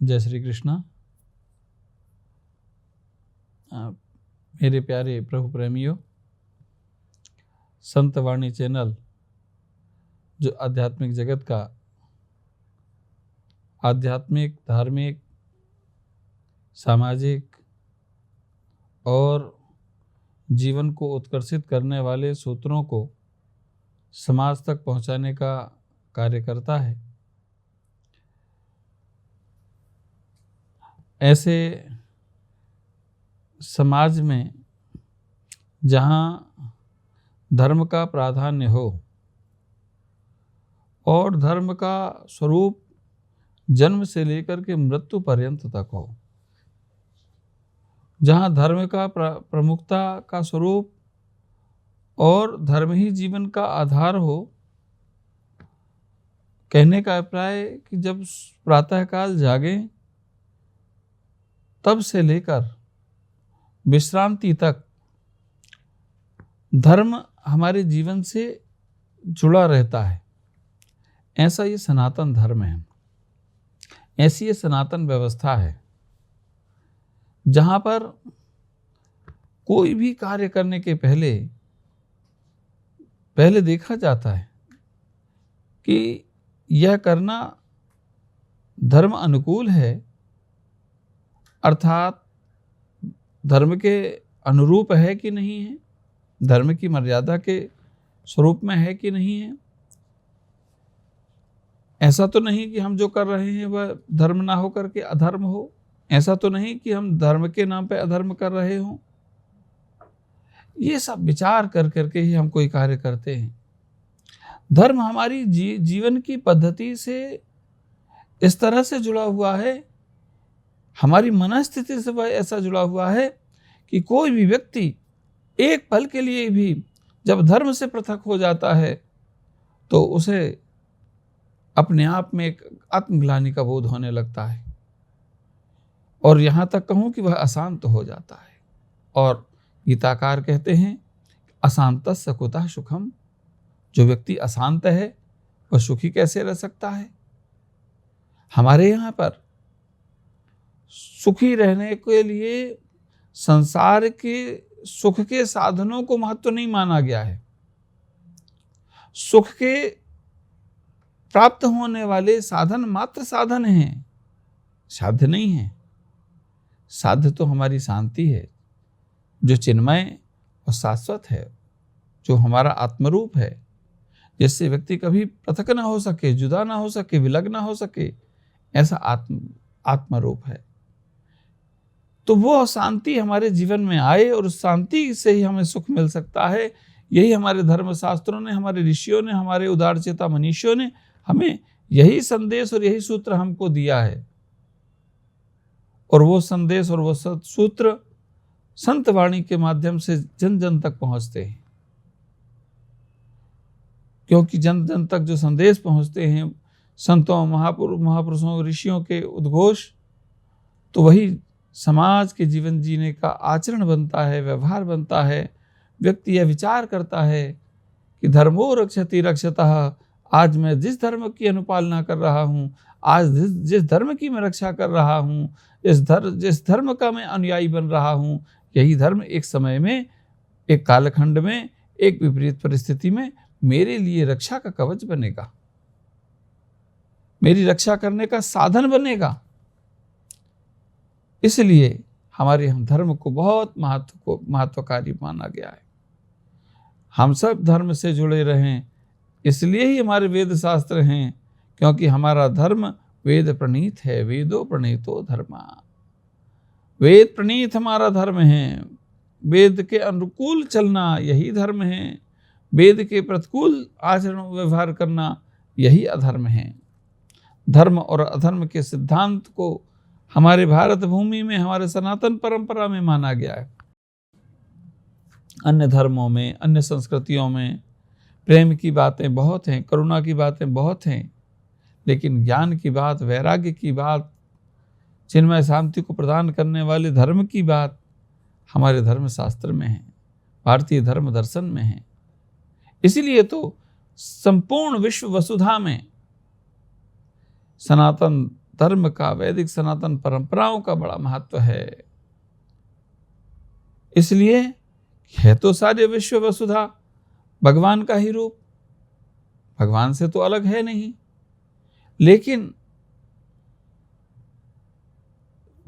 जय श्री कृष्णा। मेरे प्यारे प्रभु प्रेमियों, संत वाणी चैनल जो आध्यात्मिक जगत का आध्यात्मिक, धार्मिक, सामाजिक और जीवन को उत्कर्षित करने वाले सूत्रों को समाज तक पहुंचाने का कार्य करता है, ऐसे समाज में जहाँ धर्म का प्राधान्य हो और धर्म का स्वरूप जन्म से लेकर के मृत्यु पर्यंत तक हो, जहाँ धर्म का प्रमुखता का स्वरूप और धर्म ही जीवन का आधार हो, कहने का अभिप्राय कि जब प्रातःकाल जागें तब से लेकर विश्रांति तक धर्म हमारे जीवन से जुड़ा रहता है। ऐसा ये सनातन धर्म है, ऐसी ये सनातन व्यवस्था है, जहाँ पर कोई भी कार्य करने के पहले देखा जाता है कि यह करना धर्म अनुकूल है, अर्थात धर्म के अनुरूप है कि नहीं है, धर्म की मर्यादा के स्वरूप में है कि नहीं है। ऐसा तो नहीं कि हम जो कर रहे हैं वह धर्म ना हो करके अधर्म हो, ऐसा तो नहीं कि हम धर्म के नाम पे अधर्म कर रहे हों। ये सब विचार कर करके ही हम कोई कार्य करते हैं। धर्म हमारी जीवन की पद्धति से इस तरह से जुड़ा हुआ है, हमारी मनस्थिति से वह ऐसा जुड़ा हुआ है कि कोई भी व्यक्ति एक पल के लिए भी जब धर्म से पृथक हो जाता है तो उसे अपने आप में एक आत्मग्लानि का बोध होने लगता है, और यहाँ तक कहूँ कि वह अशांत हो जाता है। और गीताकार कहते हैं अशांतस्य कुतः सुखम, जो व्यक्ति अशांत है वह सुखी कैसे रह सकता है। हमारे यहाँ पर सुखी रहने के लिए संसार के सुख के साधनों को महत्व नहीं माना गया है। सुख के प्राप्त होने वाले साधन मात्र साधन हैं, साध्य नहीं है। साध्य तो हमारी शांति है, जो चिन्मय और शाश्वत है, जो हमारा आत्मरूप है, जिससे व्यक्ति कभी पृथक ना हो सके, जुदा ना हो सके, विलग ना हो सके, ऐसा आत्मरूप है। तो वो शांति हमारे जीवन में आए और उस शांति से ही हमें सुख मिल सकता है। यही हमारे धर्मशास्त्रों ने, हमारे ऋषियों ने, हमारे उदारचेता मनीषियों ने हमें यही संदेश और यही सूत्र हमको दिया है। और वो संदेश और वो सूत्र संत वाणी के माध्यम से जन जन तक पहुंचते हैं, क्योंकि जन जन तक जो संदेश पहुंचते हैं संतों, महापुरुषों, ऋषियों के उद्घोष, तो वही समाज के जीवन जीने का आचरण बनता है, व्यवहार बनता है। व्यक्ति यह विचार करता है कि धर्मो रक्षति रक्षतः, आज मैं जिस धर्म की अनुपालना कर रहा हूँ, आज जिस धर्म की मैं रक्षा कर रहा हूँ, जिस धर्म का मैं अनुयायी बन रहा हूँ, यही धर्म एक समय में, एक कालखंड में, एक विपरीत परिस्थिति में मेरे लिए रक्षा का कवच बनेगा, मेरी रक्षा करने का साधन बनेगा। इसलिए हमारे हम धर्म को बहुत महत्वकारी माना गया है। हम सब धर्म से जुड़े रहें, इसलिए ही हमारे वेद शास्त्र हैं, क्योंकि हमारा धर्म वेद प्रणीत है। वेदो प्रणीतो धर्मा, वेद प्रणीत हमारा धर्म है। वेद के अनुकूल चलना यही धर्म है, वेद के प्रतिकूल आचरण व्यवहार करना यही अधर्म है। धर्म और अधर्म के सिद्धांत को हमारे भारत भूमि में, हमारे सनातन परंपरा में माना गया है। अन्य धर्मों में, अन्य संस्कृतियों में प्रेम की बातें बहुत हैं, करुणा की बातें बहुत हैं, लेकिन ज्ञान की बात, वैराग्य की बात, चिन्मय शांति को प्रदान करने वाले धर्म की बात हमारे धर्म शास्त्र में है, भारतीय धर्म दर्शन में है। इसीलिए तो संपूर्ण विश्व वसुधा में सनातन धर्म का, वैदिक सनातन परंपराओं का बड़ा महत्व है। इसलिए है तो सारे विश्व वसुधा भगवान का ही रूप, भगवान से तो अलग है नहीं, लेकिन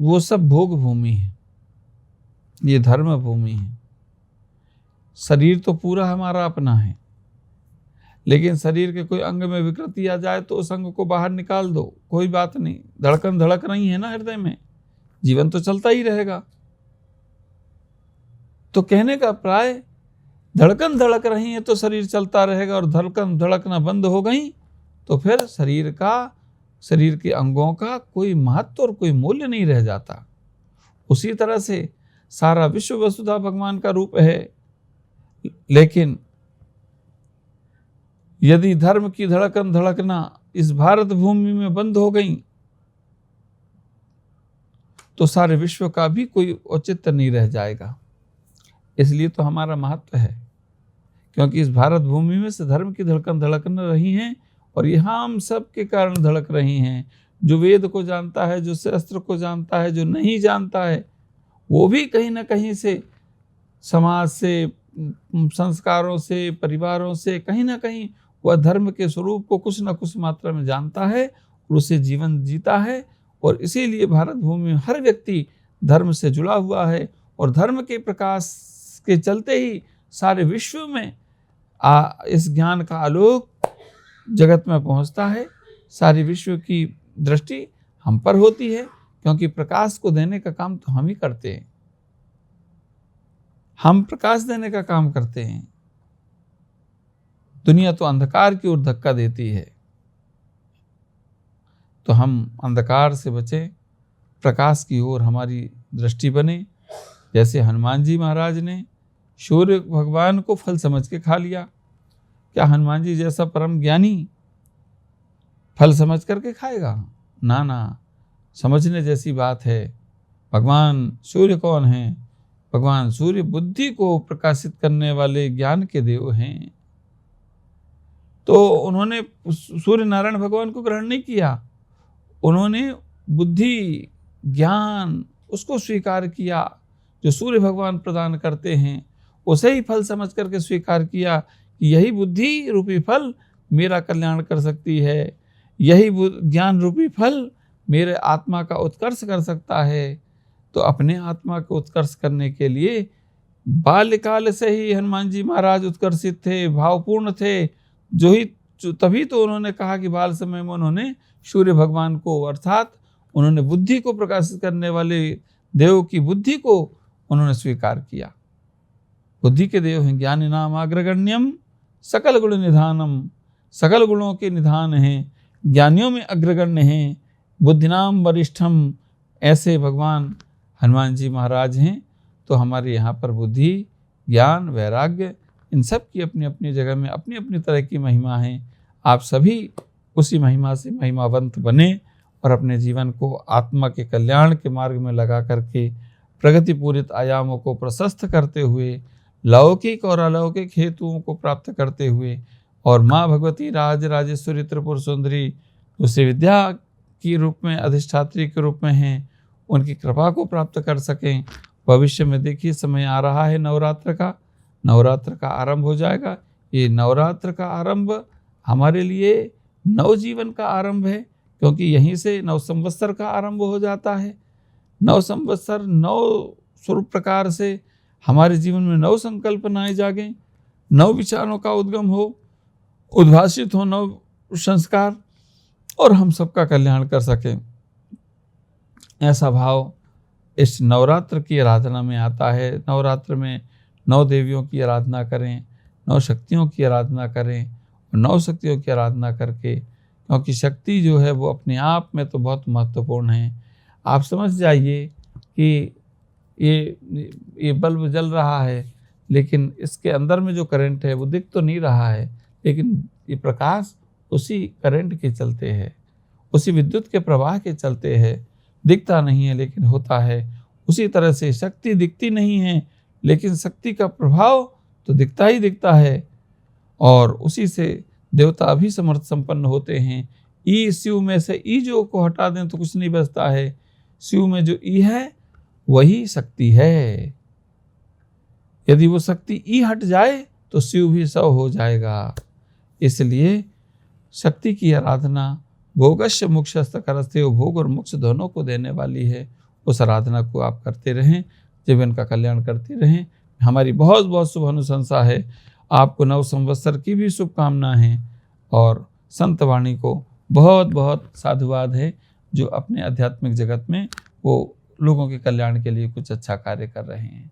वो सब भोग भूमि है, ये धर्म भूमि है। शरीर तो पूरा हमारा अपना है, लेकिन शरीर के कोई अंग में विकृति आ जाए तो उस अंग को बाहर निकाल दो, कोई बात नहीं, धड़कन धड़क रही है ना हृदय में, जीवन तो चलता ही रहेगा। तो कहने का प्राय धड़कन धड़क रही है तो शरीर चलता रहेगा, और धड़कन धड़कना बंद हो गई तो फिर शरीर के अंगों का कोई महत्व और कोई मूल्य नहीं रह जाता। उसी तरह से सारा विश्व वसुधा भगवान का रूप है, लेकिन यदि धर्म की धड़कन धड़कना इस भारत भूमि में बंद हो गई तो सारे विश्व का भी कोई औचित्य नहीं रह जाएगा। इसलिए तो हमारा महत्व है, क्योंकि इस भारत भूमि में से धर्म की धड़कन धड़कन रही हैं, और यहाँ हम सब के कारण धड़क रही हैं। जो वेद को जानता है, जो शास्त्र को जानता है, जो नहीं जानता है, वो भी कहीं ना कहीं से, समाज से, संस्कारों से, परिवारों से कहीं ना कहीं वह धर्म के स्वरूप को कुछ न कुछ मात्रा में जानता है और उसे जीवन जीता है। और इसीलिए भारत भूमि में हर व्यक्ति धर्म से जुड़ा हुआ है, और धर्म के प्रकाश के चलते ही सारे विश्व में इस ज्ञान का आलोक जगत में पहुंचता है। सारी विश्व की दृष्टि हम पर होती है, क्योंकि प्रकाश को देने का काम तो हम ही करते हैं, हम प्रकाश देने का काम करते हैं। दुनिया तो अंधकार की ओर धक्का देती है, तो हम अंधकार से बचें, प्रकाश की ओर हमारी दृष्टि बने। जैसे हनुमान जी महाराज ने सूर्य भगवान को फल समझ के खा लिया, क्या हनुमान जी जैसा परम ज्ञानी फल समझ करके खाएगा? ना ना, समझने जैसी बात है। भगवान सूर्य कौन है? भगवान सूर्य बुद्धि को प्रकाशित करने वाले ज्ञान के देव हैं। तो उन्होंने सूर्य नारायण भगवान को ग्रहण नहीं किया, उन्होंने बुद्धि, ज्ञान उसको स्वीकार किया जो सूर्य भगवान प्रदान करते हैं। उसे ही फल समझ करके स्वीकार किया कि यही बुद्धि रूपी फल मेरा कल्याण कर सकती है, यही ज्ञान रूपी फल मेरे आत्मा का उत्कर्ष कर सकता है। तो अपने आत्मा को उत्कर्ष करने के लिए बाल्यकाल से ही हनुमान जी महाराज उत्कर्षित थे, भावपूर्ण थे। तभी तो उन्होंने कहा कि बाल समय में उन्होंने सूर्य भगवान को, अर्थात उन्होंने बुद्धि को प्रकाशित करने वाले देव की बुद्धि को उन्होंने स्वीकार किया। बुद्धि के देव हैं ज्ञानी नाम अग्रगण्यम सकल गुण निधानम, सकल गुणों के निधान हैं, ज्ञानियों में अग्रगण्य हैं, बुद्धिनाम वरिष्ठम। ऐसे भगवान हनुमान जी महाराज हैं। तो हमारे यहाँ पर बुद्धि, ज्ञान, वैराग्य, इन सब की अपनी अपनी जगह में अपनी अपनी तरह की महिमा है। आप सभी उसी महिमा से महिमावंत बने और अपने जीवन को आत्मा के कल्याण के मार्ग में लगा करके प्रगति पूरित आयामों को प्रशस्त करते हुए, लौकिक और अलौकिक हेतुओं को प्राप्त करते हुए, और माँ भगवती राज राजेश्वरी त्रिपुर सुंदरी जो श्री विद्या की रूप में अधिष्ठात्री के रूप में हैं, उनकी कृपा को प्राप्त कर सकें। भविष्य में देखिए समय आ रहा है नवरात्र का आरंभ हो जाएगा। ये नवरात्र का आरंभ हमारे लिए नवजीवन का आरंभ है, क्योंकि यहीं से नव संवत्सर का आरंभ हो जाता है। नव संवत्सर नव स्वरूप प्रकार से हमारे जीवन में नव संकल्पनाएं जागें, नव विचारों का उद्गम हो, उद्भाषित हो नव संस्कार, और हम सबका कल्याण कर सकें। ऐसा भाव इस नवरात्र की आराधना में आता है। नवरात्र में नौ देवियों की आराधना करें, नौ शक्तियों की आराधना करें, और नौ शक्तियों की आराधना करके, क्योंकि शक्ति जो है वो अपने आप में तो बहुत महत्वपूर्ण है। आप समझ जाइए कि ये बल्ब जल रहा है, लेकिन इसके अंदर में जो करंट है वो दिख तो नहीं रहा है, लेकिन ये प्रकाश उसी करंट के चलते है, उसी विद्युत के प्रवाह के चलते है। दिखता नहीं है लेकिन होता है। उसी तरह से शक्ति दिखती नहीं है, लेकिन शक्ति का प्रभाव तो दिखता ही दिखता है, और उसी से देवता भी समर्थ संपन्न होते हैं। ई शिव में से ई जो को हटा दें तो कुछ नहीं बचता है। शिव में जो ई है वही शक्ति है। यदि वो शक्ति ई हट जाए तो शिव भी सौ हो जाएगा। इसलिए शक्ति की आराधना भोगस्य मोक्षस्य करस्ते, भोग और मोक्ष दोनों को देने वाली है। उस आराधना को आप करते रहें, जीवन का कल्याण करते रहें। हमारी बहुत बहुत शुभ अनुशंसा है। आपको नव संवत्सर की भी शुभकामना है और संत वाणी को बहुत बहुत साधुवाद है, जो अपने आध्यात्मिक जगत में वो लोगों के कल्याण के लिए कुछ अच्छा कार्य कर रहे हैं।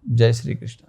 जय श्री कृष्ण।